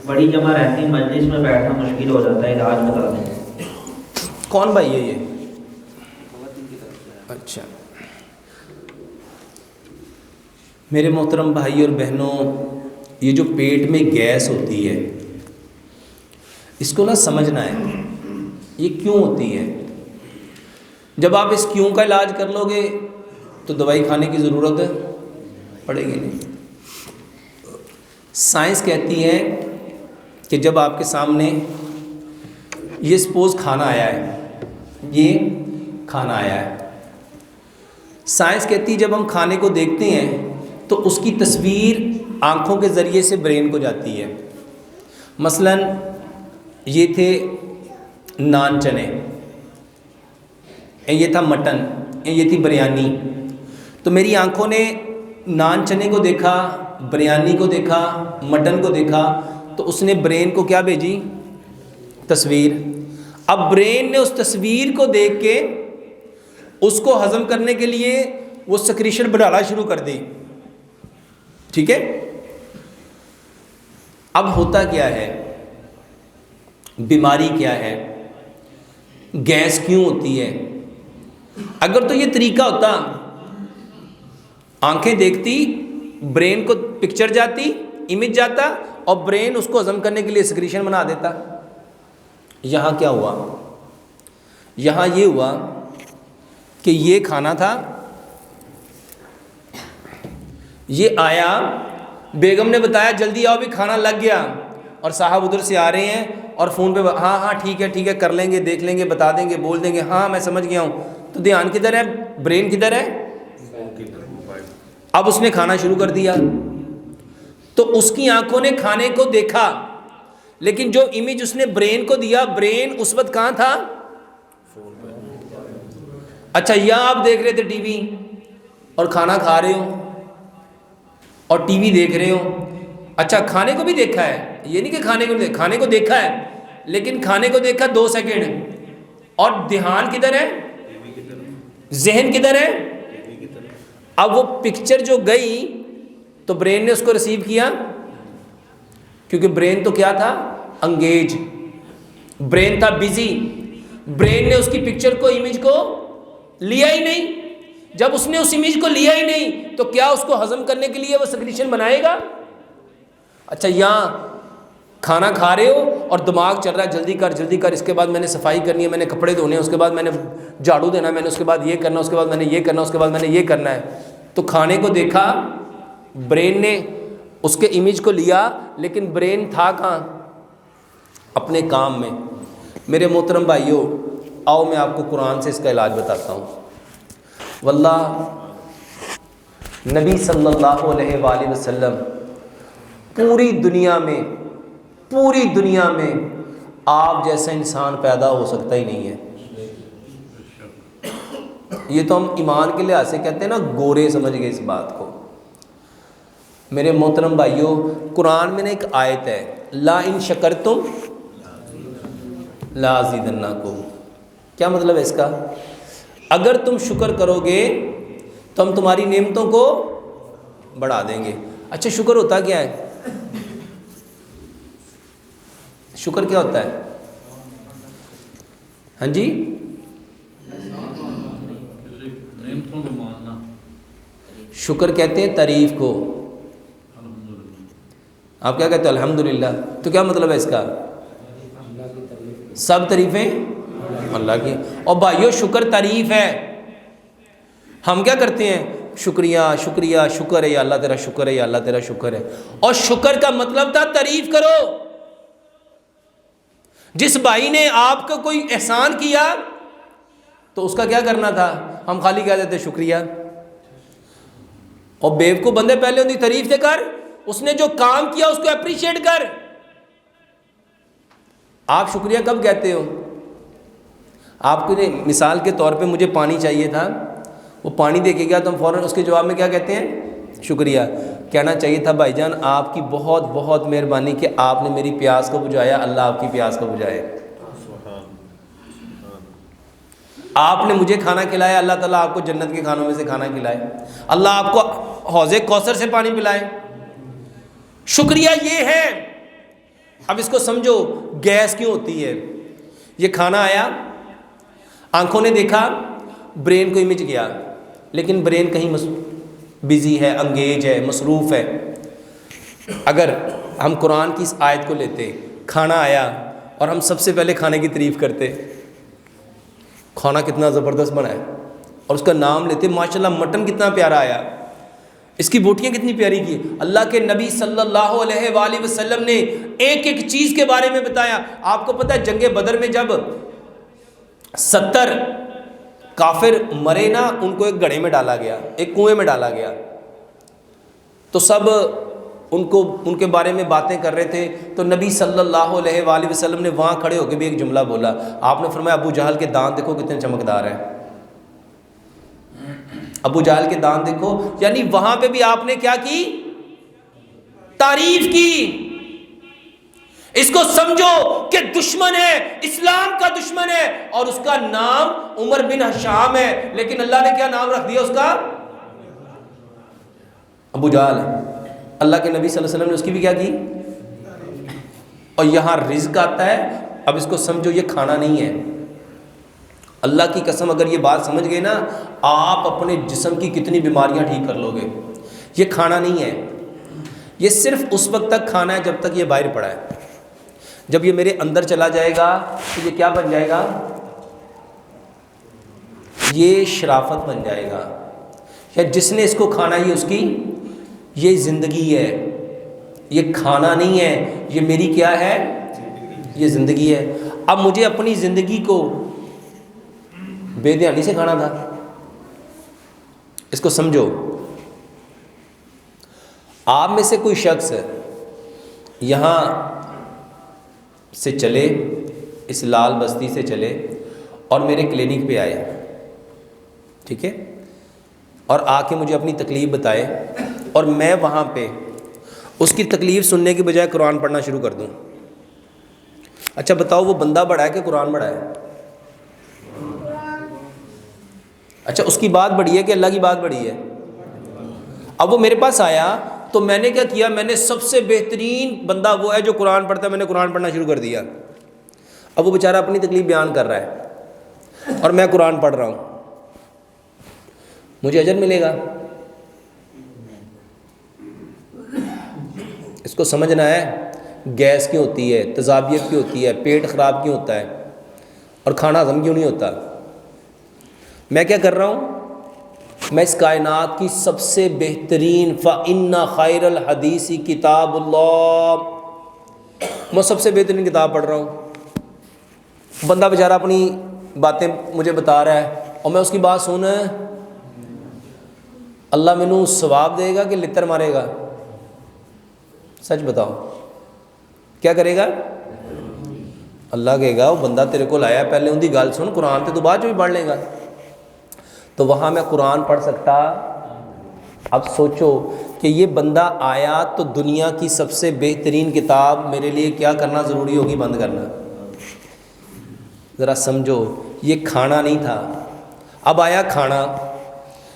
بڑی جمع رہتی مجلس میں بیٹھنا مشکل ہو جاتا ہے، علاج بتا دیں۔ کون بھائی ہے یہ؟ اچھا، میرے محترم بھائی اور بہنوں، یہ جو پیٹ میں گیس ہوتی ہے اس کو نہ سمجھنا ہے یہ کیوں ہوتی ہے۔ جب آپ اس کیوں کا علاج کر لو گے تو دوائی کھانے کی ضرورت پڑے گی نہیں۔ سائنس کہتی ہے کہ جب آپ کے سامنے یہ سپوز کھانا آیا ہے، یہ کھانا آیا ہے، سائنس کہتی ہے جب ہم کھانے کو دیکھتے ہیں تو اس کی تصویر آنکھوں کے ذریعے سے برین کو جاتی ہے۔ مثلاً یہ تھے نان چنے، یہ تھا مٹن، یہ تھی بریانی، تو میری آنکھوں نے نان چنے کو دیکھا، بریانی کو دیکھا، مٹن کو دیکھا، تو اس نے برین کو کیا بھیجی؟ تصویر۔ اب برین نے اس تصویر کو دیکھ کے اس کو ہضم کرنے کے لیے وہ سکریشن بنانا شروع کر دی، ٹھیک ہے۔ اب ہوتا کیا ہے، بیماری کیا ہے، گیس کیوں ہوتی ہے؟ اگر تو یہ طریقہ ہوتا، آنکھیں دیکھتی، برین کو پکچر جاتی، امیج جاتا، اور برین اس کو ہضم کرنے کے لیے سکریشن بنا دیتا۔ یہاں کیا ہوا؟ یہاں یہ ہوا کہ یہ کھانا تھا، یہ آیا، بیگم نے بتایا جلدی آؤ بھی کھانا لگ گیا، اور صاحب ادھر سے آ رہے ہیں اور فون پہ ہاں ہاں ٹھیک ہے کر لیں گے، دیکھ لیں گے، بتا دیں گے، بول دیں گے، ہاں میں سمجھ گیا ہوں۔ تو دھیان کدھر ہے؟ برین کدھر ہے؟ اب اس نے کھانا شروع کر دیا، تو اس کی آنکھوں نے کھانے کو دیکھا، لیکن جو امیج اس نے برین کو دیا، برین اس وقت کہاں تھا؟ اچھا، یہاں آپ دیکھ رہے تھے ٹی وی اور کھانا کھا رہے ہو اور ٹی وی دیکھ رہے ہو، اچھا کھانے کو بھی دیکھا ہے، یہ نہیں کہ کھانے کو دیکھا ہے، لیکن کھانے کو دیکھا 2 سیکنڈ، اور دھیان کدھر ہے؟ ذہن کدھر ہے؟ اب وہ پکچر جو گئی تو برین نے اس کو ریسیو کیا، کیونکہ برین تو کیا تھا؟ انگیج، برین تھا بزی، برین نے اس کی پکچر کو، امیج کو لیا ہی نہیں۔ جب اس نے اس امیج کو لیا ہی نہیں تو کیا اس کو ہضم کرنے کے لیے وہ سکریشن بنائے گا؟ اچھا، یہاں کھانا کھا رہے ہو اور دماغ چل رہا ہے جلدی کر، اس کے بعد میں نے صفائی کرنی ہے، میں نے کپڑے دھونے ہیں، اس کے بعد میں نے جھاڑو دینا ہے، میں نے اس کے بعد یہ کرنا، اس کے بعد میں نے یہ کرنا، اس کے بعد میں نے یہ کرنا ہے۔ تو کھانے کو دیکھا، برین نے اس کے امیج کو لیا، لیکن برین تھا کہاں؟ اپنے کام میں۔ میرے محترم بھائیوں، آؤ میں آپ کو قرآن سے اس کا علاج بتاتا ہوں۔ واللہ نبی صلی اللہ علیہ وآلہ وسلم پوری دنیا میں آپ جیسا انسان پیدا ہو سکتا ہی نہیں ہے۔ یہ تو ہم ایمان کے لحاظ سے کہتے ہیں نا، گورے سمجھ گئے اس بات کو۔ میرے محترم بھائیوں، قرآن میں نے ایک آیت ہے، لا ان شکرتم لا ازیدنکم۔ کیا مطلب ہے اس کا؟ اگر تم شکر کرو گے تو ہم تمہاری نعمتوں کو بڑھا دیں گے۔ اچھا، شکر ہوتا کیا ہے؟ شکر کیا ہوتا ہے؟ ہاں جی، شکر کہتے ہیں تعریف کو۔ آپ کیا کہتے ہیں؟ الحمدللہ۔ تو کیا مطلب ہے اس کا؟ سب تعریفیں اللہ کی۔ اور بھائیو، شکر تعریف ہے۔ ہم کیا کرتے ہیں؟ شکریہ شکریہ، شکر ہے یا اللہ تیرا شکر ہے، یا اللہ تیرا شکر ہے۔ اور شکر کا مطلب تھا تعریف کرو۔ جس بھائی نے آپ کو کوئی احسان کیا تو اس کا کیا کرنا تھا؟ ہم خالی کہہ دیتے شکریہ۔ اور بیوقوف بندے پہلے ان کی تعریف سے کر، اس نے جو کام کیا اس کو اپریشیٹ کر۔ آپ شکریہ کب کہتے ہو؟ آپ کو مثال کے طور پہ مجھے پانی چاہیے تھا، وہ پانی دے کے گیا تو ہم فوراً اس کے جواب میں کیا کہتے ہیں؟ شکریہ۔ کہنا چاہیے تھا بھائی جان آپ کی بہت بہت مہربانی کہ آپ نے میری پیاس کو بجھایا، اللہ آپ کی پیاس کو بجھائے۔ آپ نے مجھے کھانا کھلایا، اللہ تعالیٰ آپ کو جنت کے کھانوں میں سے کھانا کھلائے، اللہ آپ کو حوض کوثر سے پانی پلائے۔ شکریہ یہ ہے. اب اس کو سمجھو گیس کیوں ہوتی ہے. یہ کھانا آیا, آنکھوں نے دیکھا, برین کو امیج گیا, لیکن برین کہیں بزی ہے, انگیج ہے, مصروف ہے. اگر ہم قرآن کی اس آیت کو لیتے, کھانا آیا اور ہم سب سے پہلے کھانے کی تعریف کرتے, کھانا کتنا زبردست بنا ہے, اور اس کا نام لیتے, ماشاءاللہ مٹن کتنا پیارا آیا, اس کی بوٹیاں کتنی پیاری کی. اللہ کے نبی صلی اللہ علیہ وآلہ وسلم نے ایک ایک چیز کے بارے میں بتایا. آپ کو پتہ ہے جنگ بدر میں جب 70 کافر مرے نا, ان کو ایک گڑھے میں ڈالا گیا, ایک کنویں میں ڈالا گیا, تو سب ان کے بارے میں باتیں کر رہے تھے. تو نبی صلی اللہ علیہ وآلہ وسلم نے وہاں کھڑے ہو کے بھی ایک جملہ بولا. آپ نے فرمایا ابو جہل کے دانت دیکھو کتنے چمکدار ہیں, ابو جہل کے دانت دیکھو. یعنی وہاں پہ بھی آپ نے کیا کی, تعریف کی. اس کو سمجھو کہ دشمن ہے, اسلام کا دشمن ہے, اور اس کا نام عمر بن ہشام ہے, لیکن اللہ نے کیا نام رکھ دیا اس کا, ابو جہل. اللہ کے نبی صلی اللہ علیہ وسلم نے اس کی بھی کیا کی. اور یہاں رزق آتا ہے. اب اس کو سمجھو یہ کھانا نہیں ہے. اللہ کی قسم اگر یہ بات سمجھ گئے نا, آپ اپنے جسم کی کتنی بیماریاں ٹھیک کر لو گے. یہ کھانا نہیں ہے, یہ صرف اس وقت تک کھانا ہے جب تک یہ باہر پڑا ہے. جب یہ میرے اندر چلا جائے گا تو یہ کیا بن جائے گا, یہ شرافت بن جائے گا. یا جس نے اس کو کھانا ہی اس کی یہ زندگی ہے. یہ کھانا نہیں ہے, یہ میری کیا ہے, یہ زندگی ہے. اب مجھے اپنی زندگی کو بے دھیانی سے کھانا تھا. اس کو سمجھو. آپ میں سے کوئی شخص یہاں سے چلے, اس لال بستی سے چلے اور میرے کلینک پہ آئے, ٹھیک ہے, اور آ کے مجھے اپنی تکلیف بتائے, اور میں وہاں پہ اس کی تکلیف سننے کی بجائے قرآن پڑھنا شروع کر دوں. اچھا بتاؤ وہ بندہ بڑا ہے کہ قرآن بڑا ہے؟ اچھا اس کی بات بڑی ہے کہ اللہ کی بات بڑی ہے؟ اب وہ میرے پاس آیا تو میں نے کیا کیا, میں نے سب سے بہترین بندہ وہ ہے جو قرآن پڑھتا ہے, میں نے قرآن پڑھنا شروع کر دیا. اب وہ بیچارہ اپنی تکلیف بیان کر رہا ہے اور میں قرآن پڑھ رہا ہوں, مجھے اجر ملے گا؟ اس کو سمجھنا ہے. گیس کیوں ہوتی ہے, تیزابیت کیوں ہوتی ہے, پیٹ خراب کیوں ہوتا ہے, اور کھانا ہضم کیوں نہیں ہوتا. میں کیا کر رہا ہوں, میں اس کائنات کی سب سے بہترین فَإِنَّ خَيْرَ الْحَدِيثِ کتاب اللہ, میں سب سے بہترین کتاب پڑھ رہا ہوں. بندہ بیچارہ اپنی باتیں مجھے بتا رہا ہے اور میں اس کی بات سن, اللہ مینوں ثواب دے گا کہ لتر مارے گا؟ سچ بتاؤ کیا کرے گا؟ اللہ کہے گا وہ بندہ تیرے کو لایا, پہلے ان کی گل سن, قرآن تو بعد بھی پڑھ لے گا. تو وہاں میں قرآن پڑھ سکتا. اب سوچو کہ یہ بندہ آیا تو دنیا کی سب سے بہترین کتاب میرے لیے کیا کرنا ضروری ہوگی, بند کرنا. ذرا سمجھو, یہ کھانا نہیں تھا. اب آیا کھانا,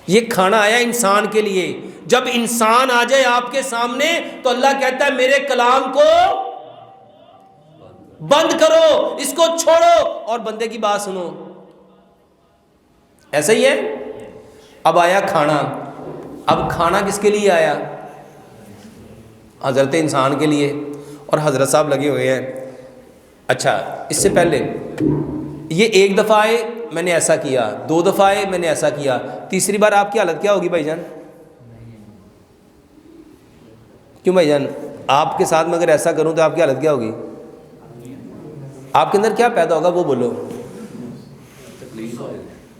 یہ کھانا آیا انسان کے لیے. جب انسان آ جائے آپ کے سامنے تو اللہ کہتا ہے میرے کلام کو بند کرو, اس کو چھوڑو اور بندے کی بات سنو. ایسا ہی ہے. اب آیا کھانا. اب کھانا کس کے لیے آیا؟ حضرت انسان کے لیے. اور حضرت صاحب لگے ہوئے ہیں. اچھا اس سے پہلے یہ ایک دفعہ آئے, میں نے ایسا کیا, 2 دفعہ آئے, میں نے ایسا کیا, تیسری بار آپ کی حالت کیا ہوگی بھائی جان؟ کیوں بھائی جان, آپ کے ساتھ میں اگر ایسا کروں تو آپ کی حالت کیا ہوگی؟ آپ کے اندر کیا پیدا ہوگا وہ بولو.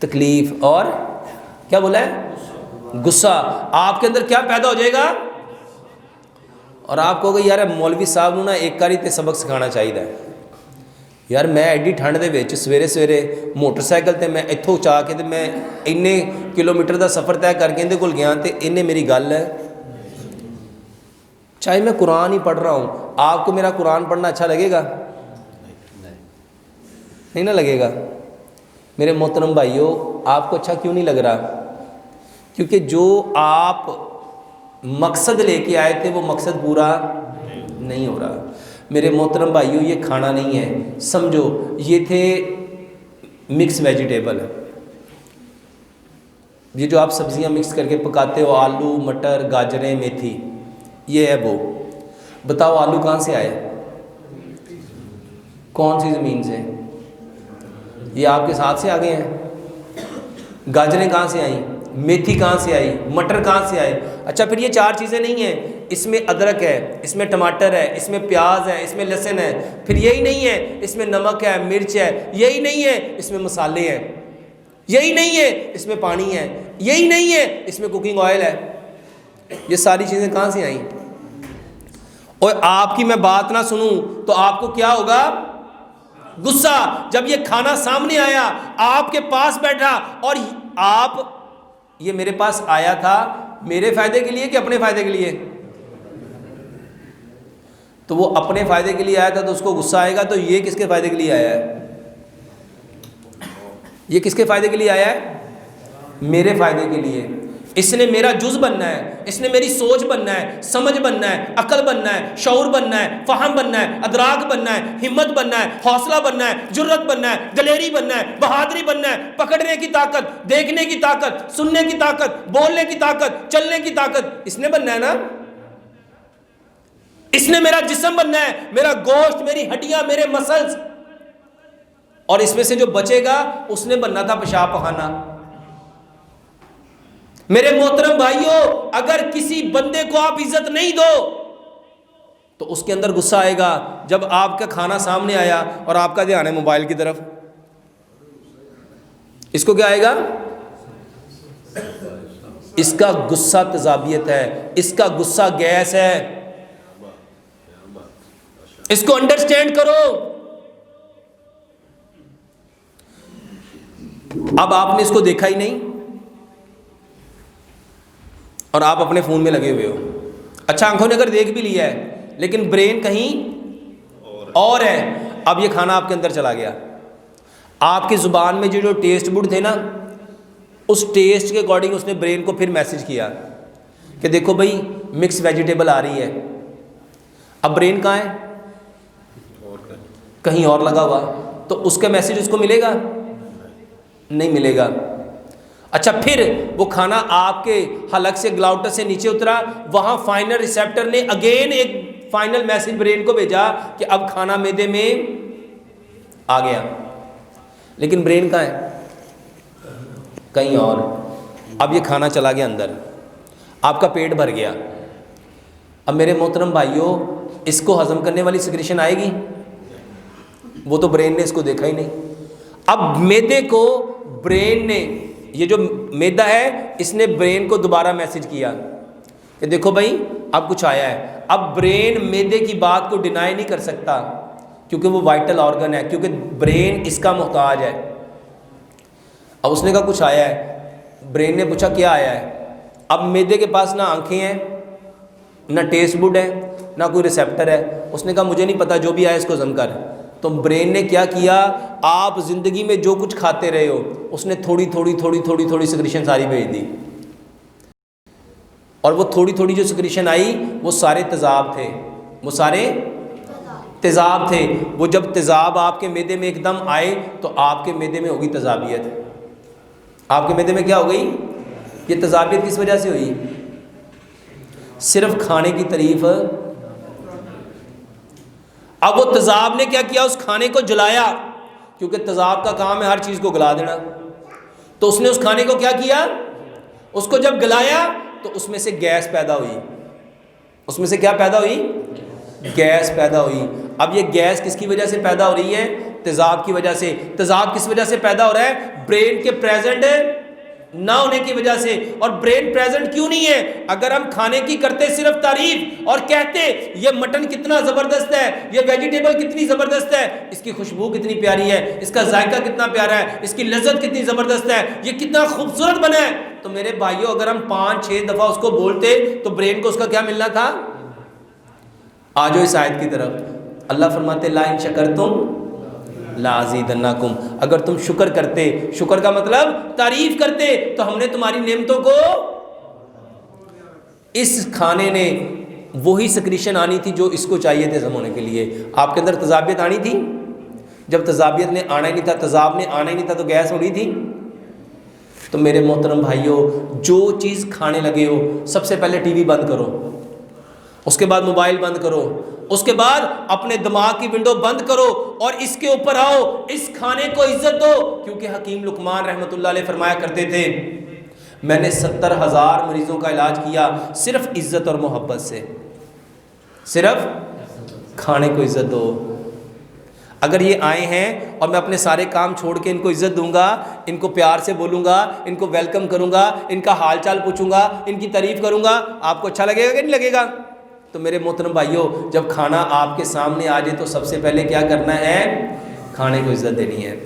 تکلیف اور کیا بولا ہے؟ غصہ. آپ کے اندر کیا پیدا ہو جائے گا؟ اور آپ کہو گے یار مولوی صاحب نو نا ایک کاری تے سبق سکھانا چاہیے. یار میں ایڈی ٹھنڈ دے وچ سویرے سویرے موٹر سائیکل تے میں اتھوں چا کے تے میں اینے کلومیٹر دا سفر طے کر کے اندے کول گیا تے انہیں میری گل ہے, چاہے میں قرآن ہی پڑھ رہا ہوں, آپ کو میرا قرآن پڑھنا اچھا لگے گا؟ نہیں نہ لگے گا. میرے محترم بھائیوں, آپ کو اچھا کیوں نہیں لگ رہا؟ کیونکہ جو آپ مقصد لے کے آئے تھے وہ مقصد پورا نہیں ہو رہا۔ میرے محترم بھائیوں، یہ کھانا نہیں ہے، سمجھو یہ تھے مکس ویجیٹیبل، یہ جو آپ سبزیاں مکس کر کے پکاتے ہو، آلو، مٹر، گاجریں، میتھی، یہ ہے وہ۔ بتاؤ آلو کہاں سے آئے؟ کون سی زمین سے؟ یہ آپ کے ساتھ سے آ گئے ہیں۔ گاجریں کہاں سے آئیں؟ میتھی کہاں سے آئی؟ مٹر کہاں سے آئے؟ اچھا پھر یہ 4 چیزیں نہیں ہیں، اس میں ادرک ہے، اس میں ٹماٹر ہے، اس میں پیاز ہے، اس میں لہسن ہے، پھر یہی نہیں ہے اس میں نمک ہے، مرچ ہے، یہی نہیں ہے اس میں مسالے ہیں، یہی نہیں ہے اس میں پانی ہے، یہی نہیں ہے اس میں کوکنگ آئل ہے۔ یہ ساری چیزیں کہاں سے آئیں؟ اور آپ کی میں بات نہ سنوں تو آپ کو کیا ہوگا؟ غصہ۔ جب یہ کھانا سامنے آیا، آپ کے پاس بیٹھا، اور آپ، یہ میرے پاس آیا تھا میرے فائدے کے لیے کہ اپنے فائدے کے لیے؟ تو وہ اپنے فائدے کے لیے آیا تھا تو اس کو غصہ آئے گا، تو یہ کس کے فائدے کے لیے آیا ہے؟ یہ کس کے فائدے کے لیے آیا ہے؟ میرے فائدے کے لیے۔ اس نے میرا جز بننا ہے، اس نے میری سوچ بننا ہے، سمجھ بننا ہے، عقل بننا ہے، شعور بننا ہے، فہم بننا ہے، ادراک بننا ہے، ہمت بننا ہے، حوصلہ بننا ہے، جرت بننا ہے، دلیری بننا ہے، بہادری بننا ہے، پکڑنے کی طاقت، دیکھنے کی طاقت، سننے کی طاقت، بولنے کی طاقت، چلنے کی طاقت، اس نے بننا ہے نا۔ اس نے میرا جسم بننا ہے، میرا گوشت، میری ہڈیاں، میرے مسلز، اور اس میں سے جو بچے گا اس نے بننا تھا پیشاب پخانا۔ میرے محترم بھائیوں، اگر کسی بندے کو آپ عزت نہیں دو تو اس کے اندر غصہ آئے گا۔ جب آپ کا کھانا سامنے آیا اور آپ کا دھیان ہے موبائل کی طرف، اس کو کیا آئے گا؟ اس کا غصہ تیزابیت ہے، اس کا غصہ گیس ہے۔ اس کو انڈرسٹینڈ کرو۔ اب آپ نے اس کو دیکھا ہی نہیں اور آپ اپنے فون میں لگے ہوئے ہو۔ اچھا آنکھوں نے اگر دیکھ بھی لیا ہے لیکن برین کہیں اور ہے۔ اب یہ کھانا آپ کے اندر چلا گیا، آپ کی زبان میں جو ٹیسٹ بڈ تھے نا، اس ٹیسٹ کے اکارڈنگ اس نے برین کو پھر میسج کیا کہ دیکھو بھائی مکس ویجیٹیبل آ رہی ہے۔ اب برین کہاں ہے؟ کہیں اور لگا ہوا، تو اس کا میسج اس کو ملے گا؟ نہیں ملے گا۔ اچھا پھر وہ کھانا آپ کے حلق سے، گلاوٹس سے نیچے اترا، وہاں فائنل ریسیپٹر نے اگین ایک فائنل میسج برین کو بھیجا کہ اب کھانا معدے میں آ گیا، لیکن برین کہاں ہے؟ کہیں اور۔ اب یہ کھانا چلا گیا اندر، آپ کا پیٹ بھر گیا۔ اب میرے محترم بھائیوں، اس کو ہضم کرنے والی سیکریشن آئے گی؟ وہ تو برین نے اس کو دیکھا ہی نہیں۔ اب معدے کو برین نے، یہ جو معدہ ہے اس نے برین کو دوبارہ میسج کیا کہ دیکھو بھائی اب کچھ آیا ہے۔ اب برین معدے کی بات کو ڈینائی نہیں کر سکتا کیونکہ وہ وائٹل آرگن ہے، کیونکہ برین اس کا محتاج ہے۔ اب اس نے کہا کچھ آیا ہے۔ برین نے پوچھا کیا آیا ہے؟ اب معدے کے پاس نہ آنکھیں ہیں، نہ ٹیسٹ بڈ ہے، نہ کوئی ریسیپٹر ہے۔ اس نے کہا مجھے نہیں پتا، جو بھی آیا اس کو ہضم کر۔ تو برین نے کیا کیا؟ آپ زندگی میں جو کچھ کھاتے رہے ہو اس نے تھوڑی تھوڑی سیکریشن ساری بھیج دی، اور وہ تھوڑی تھوڑی جو سیکریشن آئی وہ سارے تیزاب تھے، وہ سارے تیزاب تھے۔ وہ جب تیزاب آپ کے معدے میں ایک دم آئے تو آپ کے معدے میں ہوگی تیزابیت۔ آپ کے معدے میں کیا ہو گئی؟ یہ تیزابیت کس وجہ سے ہوئی؟ صرف کھانے کی تعریف۔ اب وہ تیزاب نے کیا کیا؟ اس کھانے کو جلایا، کیونکہ تیزاب کا کام ہے ہر چیز کو گلا دینا۔ تو اس نے اس کھانے کو کیا کیا؟ اس کو جب گلایا تو اس میں سے گیس پیدا ہوئی۔ اس میں سے کیا پیدا ہوئی؟ گیس پیدا ہوئی۔ اب یہ گیس کس کی وجہ سے پیدا ہو رہی ہے؟ تیزاب کی وجہ سے۔ تیزاب کس وجہ سے پیدا ہو رہا ہے؟ برین کے پریزنٹ نہ ہونے کی وجہ سے۔ اور برین پریزنٹ کیوں نہیں ہے؟ اگر ہم کھانے کی کرتے صرف تعریف اور کہتے یہ مٹن کتنا زبردست ہے، یہ ویجیٹیبل کتنی زبردست ہے، اس کی خوشبو کتنی پیاری ہے، اس کا ذائقہ کتنا پیارا ہے، اس کی لذت کتنی زبردست ہے، یہ کتنا خوبصورت بنا ہے، تو میرے بھائیوں اگر ہم 5-6 دفعہ اس کو بولتے تو برین کو اس کا کیا ملنا تھا؟ آجو اس آیت کی طرف۔ اللہ فرماتے لا ان شکرتم لازیدنکم، اگر تم شکر کرتے، شکر کا مطلب تعریف کرتے، تو ہم نے تمہاری نعمتوں کو اس کھانے نے وہی سکریشن آنی تھی جو اس کو چاہیے تھے ہضم ہونے کے لیے. آپ کے اندر تذابیت آنی تھی. جب تذابیت نے آنا ہی نہیں تھا, تذاب نے آنا ہی نہیں تھا, تو گیس ہونی تھی. تو میرے محترم بھائیوں, جو چیز کھانے لگے ہو سب سے پہلے ٹی وی بند کرو, اس کے بعد موبائل بند کرو, اس کے بعد اپنے دماغ کی ونڈو بند کرو اور اس کے اوپر آؤ, اس کھانے کو عزت دو. کیونکہ حکیم لقمان رحمۃ اللہ علیہ فرمایا کرتے تھے, میں نے 70,000 مریضوں کا علاج کیا صرف عزت اور محبت سے. صرف کھانے کو عزت دو. اگر یہ آئے ہیں اور میں اپنے سارے کام چھوڑ کے ان کو عزت دوں گا, ان کو پیار سے بولوں گا, ان کو ویلکم کروں گا, ان کا حال چال پوچھوں گا, ان کی تعریف کروں گا, آپ کو اچھا لگے گا کہ نہیں لگے گا؟ تو میرے محترم بھائیوں, جب کھانا آپ کے سامنے آ جائے تو سب سے پہلے کیا کرنا ہے؟ کھانے کو عزت دینی ہے.